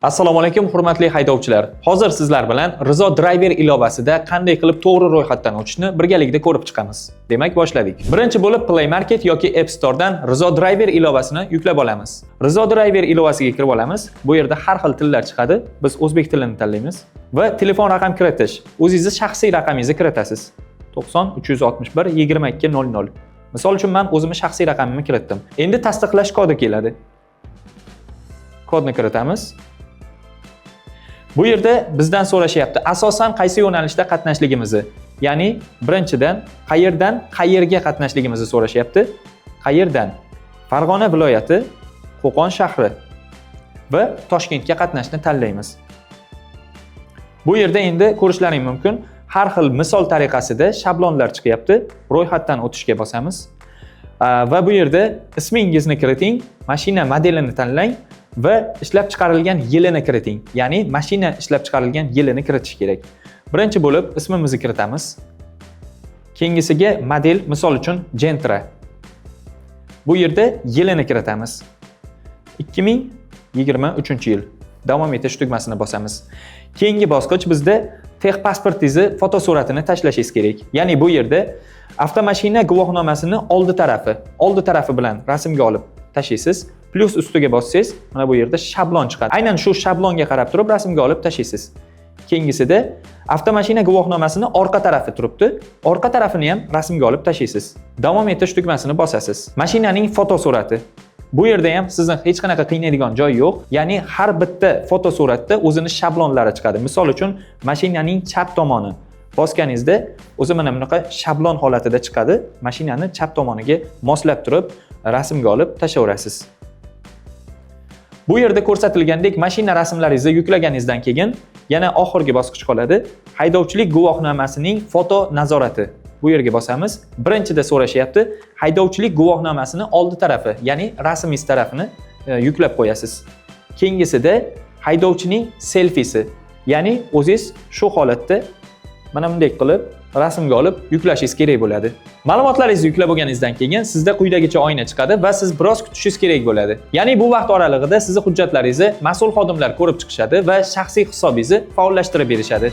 Assalomu alaykum hurmatli haydovchilar. Hozir sizlar bilan Rizo Driver ilovasida qanday qilib to'g'ri ro'yxatdan o'tishni birgalikda ko'rib chiqamiz. Demak, boshladik. Birinchi bo'lib Play Market yoki App Store dan Rizo Driver ilovasini yuklab olamiz. Rizo Driver ilovasiga kirib olamiz. Bu yerda har xil tillar chiqadi. Biz o'zbek tilini tanlaymiz va telefon raqam kiritish. O'zingizni shaxsiy raqamingizni kiritasiz. 90 361 22 00. Misol uchun men o'zimning shaxsiy raqamimni kiritdim. Endi tasdiqlash kodi keladi. Kodni kiritamiz. Bu yerda bizdan so'rashyapti. Asosan qaysi yo'nalishda qatnashligimizni, ya'ni birinchidan qayerdan qayerga qatnashligimizni so'rashyapti. Qayerdan? Farg'ona viloyati, Qo'qon shahri va Toshkentga qatnashni tanlaymiz. Bu yerda endi ko'rishlaring mumkin, har xil misol tariqasida shablonlar chiqyapti. Ro'yxatdan o'tishga bosamiz. Va bu yerda ismingizni kiriting, mashina modelini tanlang va ishlab chiqarilgan yilini kiriting. Ya'ni mashina ishlab chiqarilgan yilini kiritish kerak. Birinchi bo'lib ismimizni kiritamiz. Keyingisiga model, misol uchun Gentra. Bu yerda yilini kiritamiz. 2023-yil. Davom etish tugmasini bosamiz. Keyingi bosqich bizda texpasportingizni fotosuratini tashlashingiz kerak. Ya'ni bu yerda avtomashina guvohnomasini oldi tarafi bilan rasmga olib tashlaysiz. Plus ustiga bossangiz, mana bu yerda shablon chiqadi. Aynan shu shablonga qarab turib rasmga olib tashlaysiz. Keyingisida avtomashina guvohnomasini orqa tarafi turibdi. Orqa tarafini ham rasmga olib tashlaysiz. Davom etish tugmasini bosasiz. Mashinaning fotosurati. Bu yerda ham sizning hech qanaqa qiynaydigan joy yo'q. Ya'ni har bitta fotosuratda o'zining shablonlari chiqadi. Misol uchun mashinaning chap tomoni bosganingizda o'zi mana bunaqa shablon holatida chiqadi. Mashinani chap tomoniga moslab turib rasmga olib tashaverasiz. Bu yerda ko'rsatilgandek mashina rasmlaringizni yuklaganingizdan keyin yana oxirgi bosqich qoladi. Haydovchilik guvohnomasining foto nazorati. Bu yerga bosamiz. Birinchida so'rashyapti, haydovchilik guvohnomasining oldi tarafi, ya'ni rasmingiz tarafini yuklab qo'yasiz. Keyingisida haydovchining selfisi, ya'ni o'zingiz shu holatda mana bunday qilib rasmga olib yuklashingiz kerak bo'ladi. Ma'lumotlaringizni yuklab bo'lganingizdan keyin sizda quyidagicha oyna chiqadi va siz biroz kutishingiz kerak bo'ladi. Ya'ni bu vaqt oralig'ida sizning hujjatlaringizni mas'ul xodimlar ko'rib chiqishadi va shaxsiy hisobingizni faollashtirib berishadi.